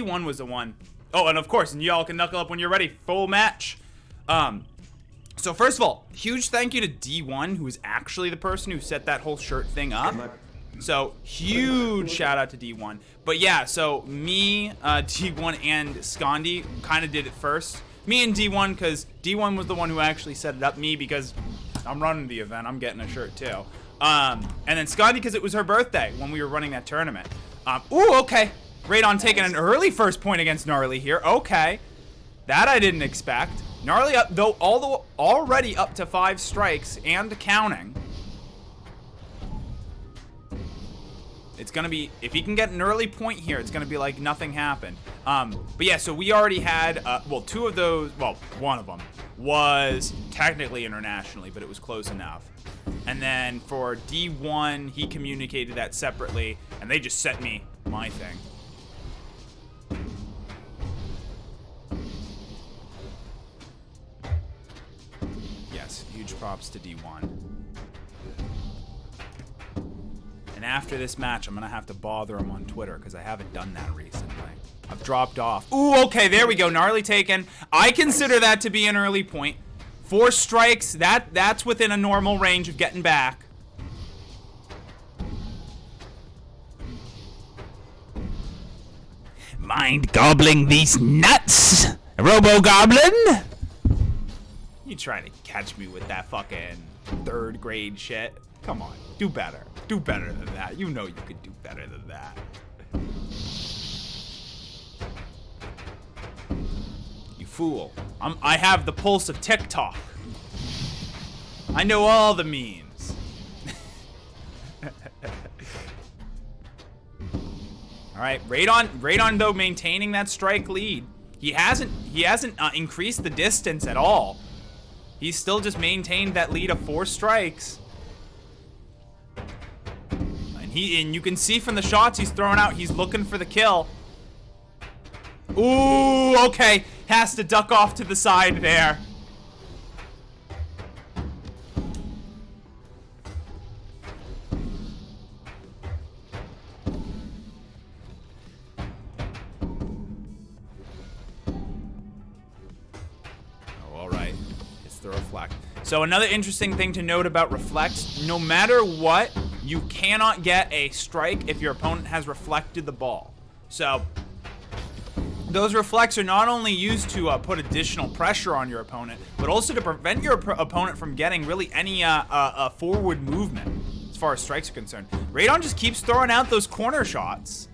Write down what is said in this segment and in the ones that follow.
D1 was the one. Oh, and of course, and y'all can knuckle up when you're ready. Full match. So first of all, huge thank you to D1, who is actually the person who set that whole shirt thing up. So huge shout out to D1. But yeah, so me, D1 and Scondi kind of did it first. Me and D1, because D1 was the one who actually set it up. Me, because I'm running the event. I'm getting a shirt too. And then Scondi, because it was her birthday when we were running that tournament. Ooh, okay. Radon taking an early first point against Gnarly here. Okay. That I didn't expect. Gnarly up, though, already up to 5 strikes and counting. It's going to be, if he can get an early point here, it's going to be like nothing happened. But yeah, so we already had, well, 2 of those, well, 1 of them was technically internationally, but it was close enough. And then for D1, he communicated that separately, and they just sent me my thing. Yes, huge props to D1. And after this match, I'm going to have to bother him on Twitter because I haven't done that recently. I've dropped off. Ooh, okay, there we go. Gnarly taken. I consider that to be an early point. 4 strikes, that's within a normal range of getting back. Mind gobbling these nuts, Robo-Goblin? You trying to catch me with that fucking 3rd grade shit? Come on, do better. Do better than that. You know you could do better than that. You fool. I have the pulse of TikTok. I know all the memes. All right, Radon though maintaining that strike lead. He hasn't increased the distance at all. He's still just maintained that lead of 4 strikes. And you can see from the shots he's throwing out, he's looking for the kill. Ooh, okay. Has to duck off to the side there. Oh, all right. It's the reflect. So another interesting thing to note about reflects, no matter what, you cannot get a strike if your opponent has reflected the ball. So those reflects are not only used to put additional pressure on your opponent, but also to prevent your opponent from getting really any forward movement as far as strikes are concerned. Radon just keeps throwing out those corner shots.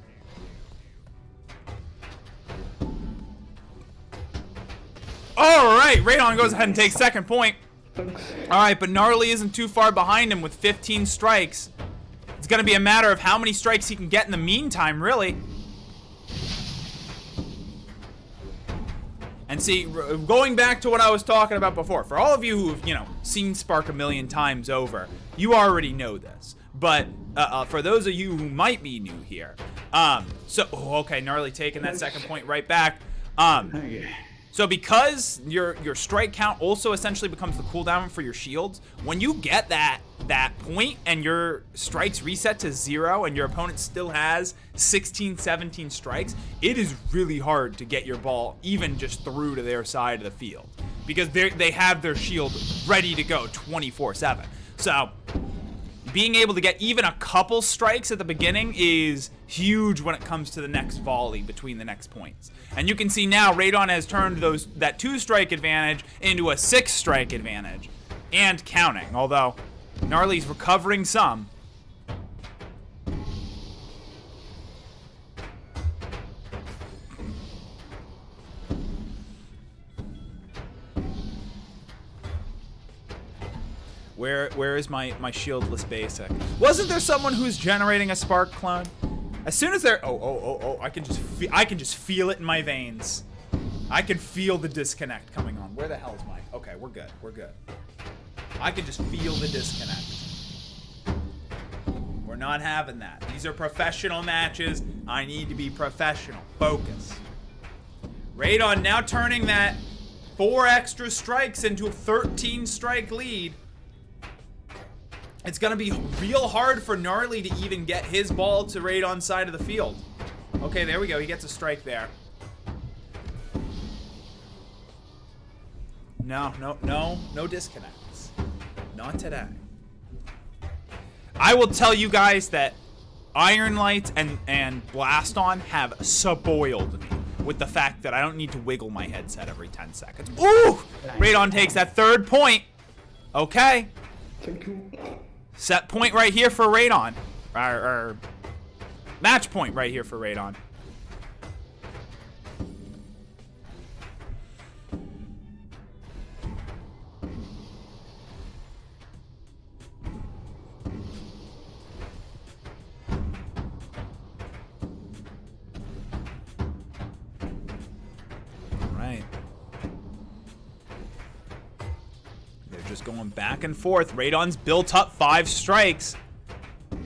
All right, Radon goes ahead and takes 2nd point. All right, but Gnarly isn't too far behind him with 15 strikes. It's going to be a matter of how many strikes he can get in the meantime, really. And see, going back to what I was talking about before, for all of you who've, seen Sparc a million times over, you already know this. But for those of you who might be new here, okay, Gnarly taking that 2nd point right back. So because your strike count also essentially becomes the cooldown for your shields, when you get that point and your strikes reset to 0 and your opponent still has 16, 17 strikes, it is really hard to get your ball even just through to their side of the field because they have their shield ready to go 24/7. So being able to get even a couple strikes at the beginning is huge when it comes to the next volley between the next points. And you can see now Radon has turned that 2-strike advantage into a 6-strike advantage and counting, although Gnarly's recovering some. Where is my shieldless basic? Wasn't there someone who's generating a Sparc clone? As soon as they're I can just feel it in my veins. I can feel the disconnect coming on. Where the hell is Mike? Okay, we're good. We're good. I can just feel the disconnect. We're not having that. These are professional matches. I need to be professional. Focus. Radon now turning that 4 extra strikes into a 13-strike lead. It's going to be real hard for Gnarly to even get his ball to Radon's side of the field. Okay, there we go. He gets a strike there. No disconnects. Not today. I will tell you guys that Iron Light and Blast On have spoiled me with the fact that I don't need to wiggle my headset every 10 seconds. Ooh! Radon takes that 3rd point. Okay. Set point right here for Radon. Or match point right here for Radon. Just going back and forth. Radon's built up 5 strikes.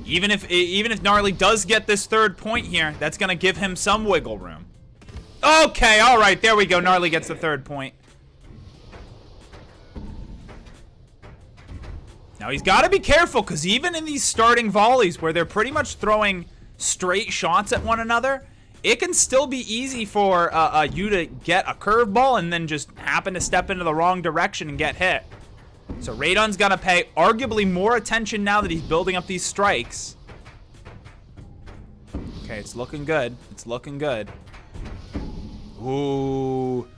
Even if Gnarly does get this 3rd point here, that's gonna give him some wiggle room. Okay, all right, there we go. Gnarly gets the 3rd point. Now he's got to be careful, because even in these starting volleys where they're pretty much throwing straight shots at one another, it can still be easy for you to get a curveball and then just happen to step into the wrong direction and get hit. So Radon's got to pay arguably more attention now that he's building up these strikes. Okay, it's looking good. It's looking good. Ooh.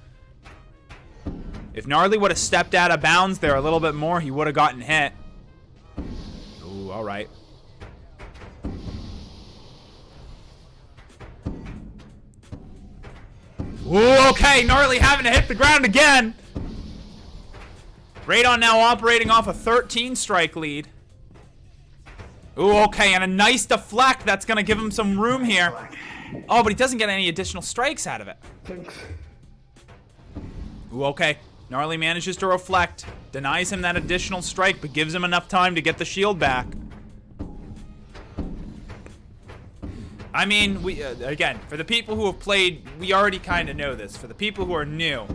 If Gnarly would have stepped out of bounds there a little bit more, he would have gotten hit. Ooh, all right. Ooh, okay, Gnarly having to hit the ground again. Radon now operating off a 13 strike lead. Ooh, okay, and a nice deflect. That's going to give him some room here. Oh, but he doesn't get any additional strikes out of it. Ooh, okay. Gnarly manages to reflect. Denies him that additional strike, but gives him enough time to get the shield back. I mean, again, for the people who have played, we already kind of know this. For the people who are new,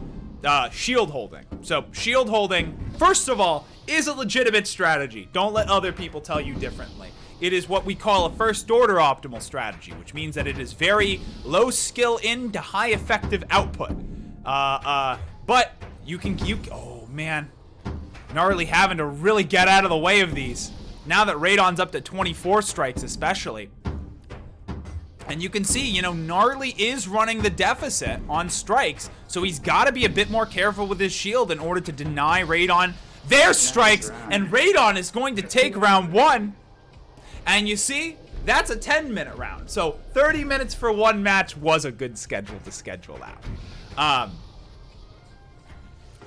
shield holding. So shield holding, first of all, is a legitimate strategy. Don't let other people tell you differently. It is what we call a first order optimal strategy, which means that it is very low skill in to high effective output. But oh man, Gnarly having to really get out of the way of these. Now that Radon's up to 24 strikes especially. And you can see, Gnarly is running the deficit on strikes, so he's got to be a bit more careful with his shield in order to deny Radon their strikes, and Radon is going to take round 1. And you see, that's a 10-minute round, so 30 minutes for one match was a good schedule to schedule out.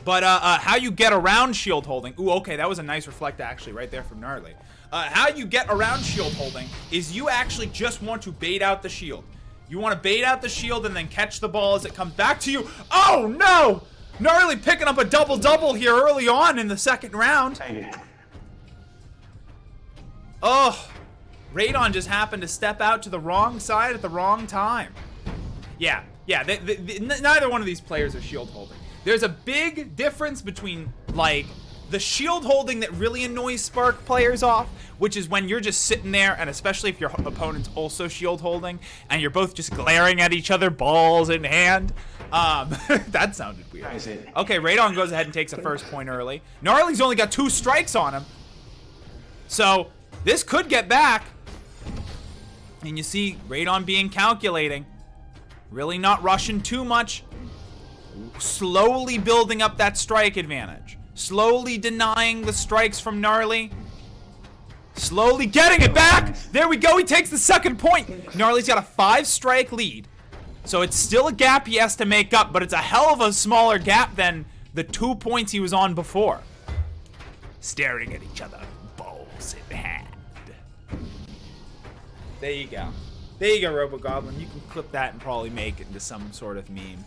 But how you get around shield holding, ooh, okay, that was a nice reflect actually right there from Gnarly. How you get around shield holding is you actually just want to bait out the shield. You want to bait out the shield and then catch the ball as it comes back to you. Oh, no! Gnarly picking up a double-double here early on in the 2nd round. Oh, Radon just happened to step out to the wrong side at the wrong time. Yeah, neither one of these players are shield holding. There's a big difference between, like, the shield holding that really annoys Sparc players off, which is when you're just sitting there, and especially if your opponent's also shield holding, and you're both just glaring at each other, balls in hand. That sounded weird. Okay, Radon goes ahead and takes a 1st point early. Gnarly's only got 2 strikes on him. So, this could get back. And you see Radon being calculating. Really not rushing too much. Slowly building up that strike advantage. Slowly denying the strikes from Gnarly. Slowly getting it back. There we go. He takes the 2nd point. Gnarly's got a 5-strike lead. So it's still a gap he has to make up, but it's a hell of a smaller gap than the 2 points he was on before. Staring at each other, balls in hand. There you go. There you go, RoboGoblin. You can clip that and probably make it into some sort of meme.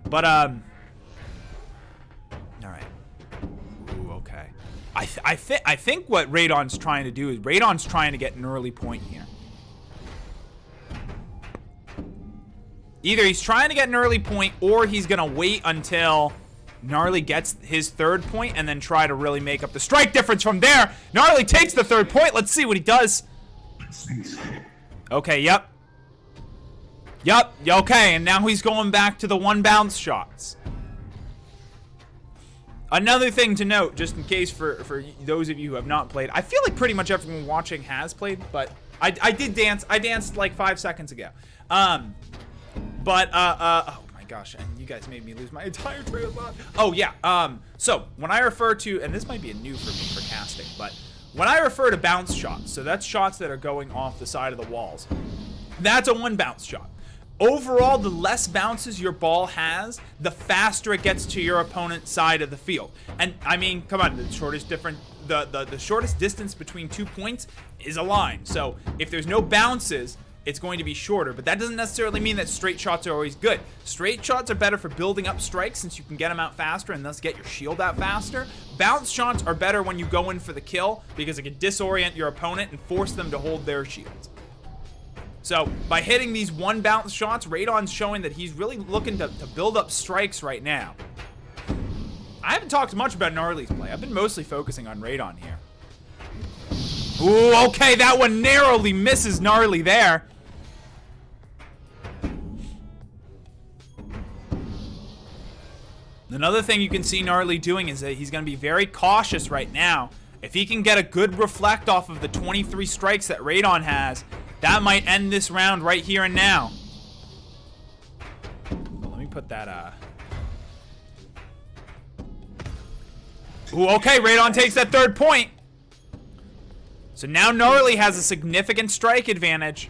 But, all right. Ooh, okay. I think what Radon's trying to do is Radon's trying to get an early point here. Either he's trying to get an early point or he's going to wait until Gnarly gets his 3rd point and then try to really make up the strike difference from there. Gnarly takes the 3rd point. Let's see what he does. Okay, yep. Yup, okay, and now he's going back to the one bounce shots. Another thing to note, just in case for those of you who have not played, I feel like pretty much everyone watching has played, but I did dance. I danced like 5 seconds ago. Oh my gosh, and you guys made me lose my entire train of thought. Oh yeah, so when I refer to, and this might be a new for me for casting, but when I refer to bounce shots, so that's shots that are going off the side of the walls, that's a one bounce shot. Overall, the less bounces your ball has, the faster it gets to your opponent's side of the field. And I mean, come on, the shortest distance between 2 points is a line. So if there's no bounces, it's going to be shorter, but that doesn't necessarily mean that straight shots are always good. Straight shots are better for building up strikes since you can get them out faster and thus get your shield out faster. Bounce shots are better when you go in for the kill because it can disorient your opponent and force them to hold their shields. So by hitting these one bounce shots, Radon's showing that he's really looking to build up strikes right now. I haven't talked much about gnarly's play. I've been mostly focusing on Radon here. Ooh, okay, that one narrowly misses gnarly there. Another thing you can see gnarly doing is that he's going to be very cautious right now. If he can get a good reflect off of the 23 strikes that Radon has, that might end this round right here and now. Well, let me put that, Ooh, okay, Radon takes that 3rd point. So now gnarly has a significant strike advantage.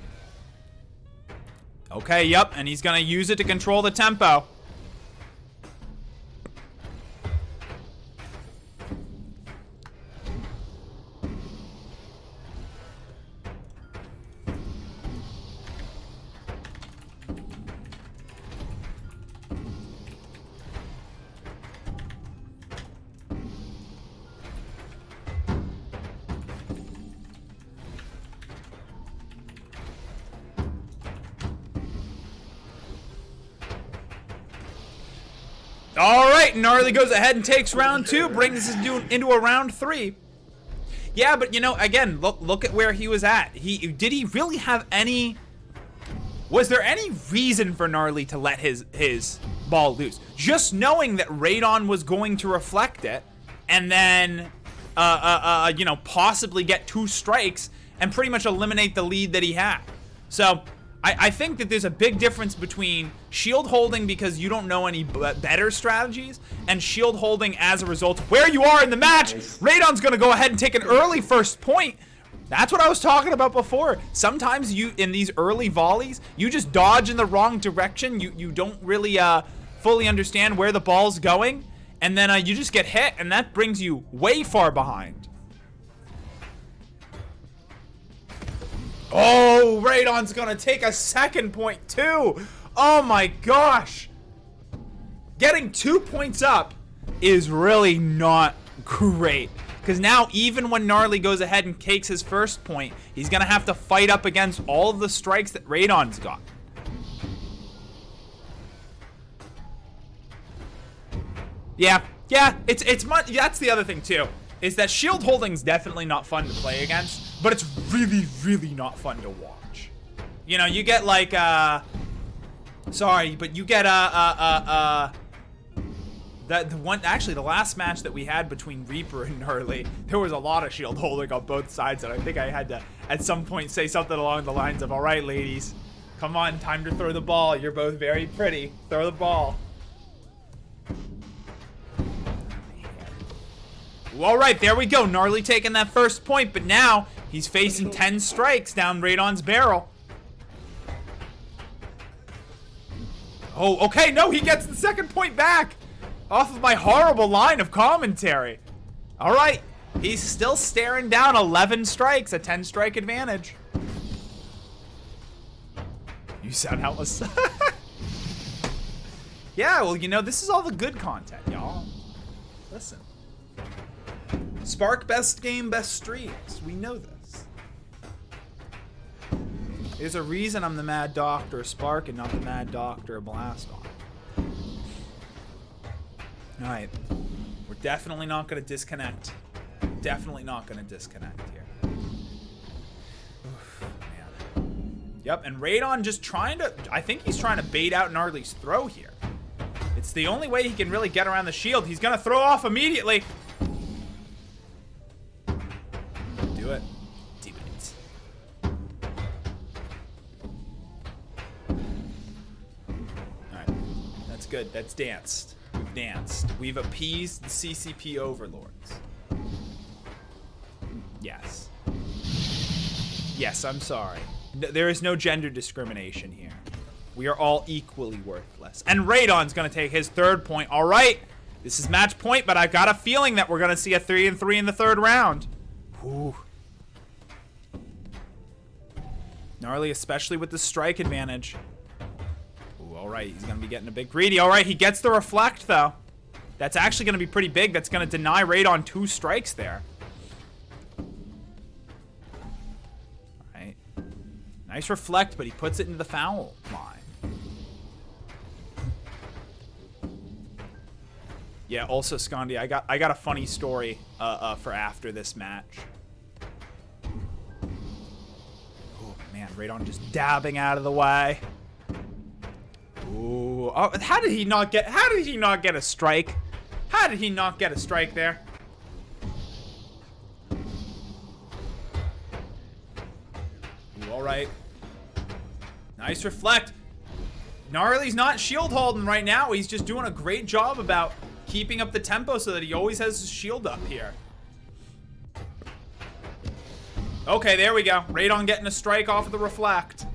Okay, yep, and he's gonna use it to control the tempo. All right, gnarly goes ahead and takes round 2, brings us into a round 3. Yeah, but you know, again, look at where he was at. Did he really have any? Was there any reason for gnarly to let his ball loose? Just knowing that Radon was going to reflect it, and then you know, possibly get 2 strikes and pretty much eliminate the lead that he had. So I think that there's a big difference between shield holding because you don't know any better strategies and shield holding as a result of where you are in the match. Radon's gonna go ahead and take an early 1st point. That's what I was talking about before. Sometimes you, in these early volleys, you just dodge in the wrong direction. You don't really fully understand where the ball's going, and then you just get hit, and that brings you way far behind. Oh, Radon's gonna take a 2nd point too. Oh my gosh. Getting 2 points up is really not great. Because now, even when gnarly goes ahead and takes his 1st point, he's gonna have to fight up against all of the strikes that Radon's got. Yeah, that's the other thing too. Is that shield holding's definitely not fun to play against, but it's really, really not fun to watch. You know, you get like, sorry, but you get, the last match that we had between Reaper and Gnarly, there was a lot of shield holding on both sides, and I think I had to, at some point, say something along the lines of, all right, ladies, come on, time to throw the ball. You're both very pretty. Throw the ball. All right, there we go. Gnarly taking that 1st point, but now he's facing 10 strikes down Radon's barrel. Oh, okay, no, he gets the 2nd point back off of my horrible line of commentary. All right, he's still staring down 11 strikes, a 10-strike advantage. You sound helpless. Yeah, well, you know, this is all the good content, y'all. Listen. Sparc, best game, best streams. We know this. There's a reason I'm the Mad Doctor of Sparc and not the Mad Doctor of Blaston. Alright. We're definitely not going to disconnect. Definitely not going to disconnect here. Oof, man. Yep, and Radon just trying to, I think he's trying to bait out Gnarly's throw here. It's the only way he can really get around the shield. He's gonna throw off immediately. Do it. Do it. Alright, that's good. That's danced. We've danced. We've appeased the CCP overlords. Yes. Yes, I'm sorry. There is no gender discrimination here. We are all equally worthless. And Radon's gonna take his third point. All right, this is match point, but I've got a feeling that we're gonna see a 3-3 in the third round. Ooh. Gnarly, especially with the strike advantage. Ooh, all right, he's gonna be getting a bit greedy. All right, he gets the reflect though. That's actually gonna be pretty big. That's gonna deny Radon 2 strikes there. Nice reflect, but he puts it into the foul line. Yeah, also, Scondi, I got a funny story for after this match. Oh, man, Radon just dabbing out of the way. Ooh. Oh, how did he not get a strike? How did he not get a strike there? Ooh, all right. Nice reflect. Gnarly's not shield holding right now. He's just doing a great job about keeping up the tempo so that he always has his shield up here. Okay, there we go. Radon getting a strike off of the reflect.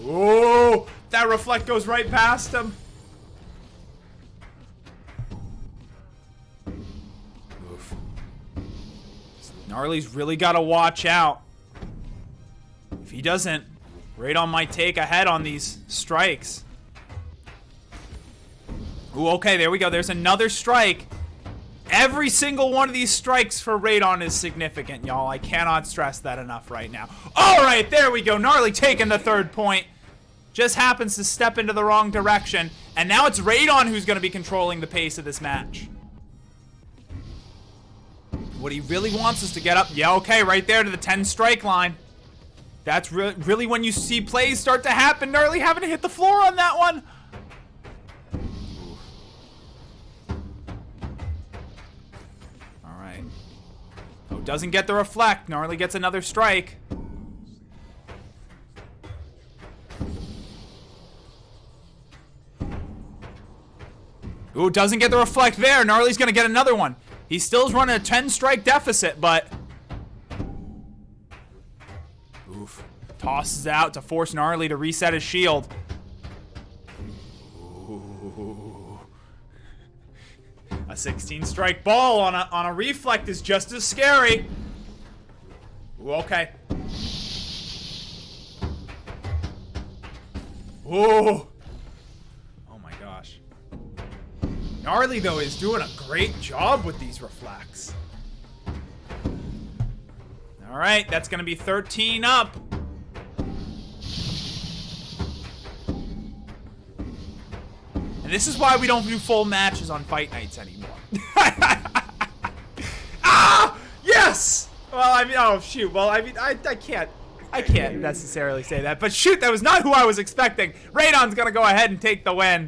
Oh, that reflect goes right past him. Oof. Gnarly's really got to watch out. If he doesn't, Radon might take a head on these strikes. Ooh, okay, there we go. There's another strike. Every single one of these strikes for Radon is significant, y'all. I cannot stress that enough right now. All right, there we go. Gnarly taking the third point. Just happens to step into the wrong direction. And now it's Radon who's going to be controlling the pace of this match. What he really wants is to get up. Yeah, okay, right there to the 10 strike line. That's really when you see plays start to happen. Gnarly having to hit the floor on that one. All right. Oh, doesn't get the reflect. Gnarly gets another strike. Ooh, doesn't get the reflect there. Gnarly's gonna get another one. He still's running a 10 strike deficit, but oof. Tosses out to force Gnarly to reset his shield. Ooh. A 16 strike ball on a reflect is just as scary. Ooh, okay. Ooh. Oh my gosh. Gnarly though is doing a great job with these reflects. All right, that's gonna be 13 up. And this is why we don't do full matches on fight nights anymore. Ah! Yes! Well, I mean, oh shoot. Well, I mean, I can't necessarily say that. But shoot, that was not who I was expecting. Radon's gonna go ahead and take the win.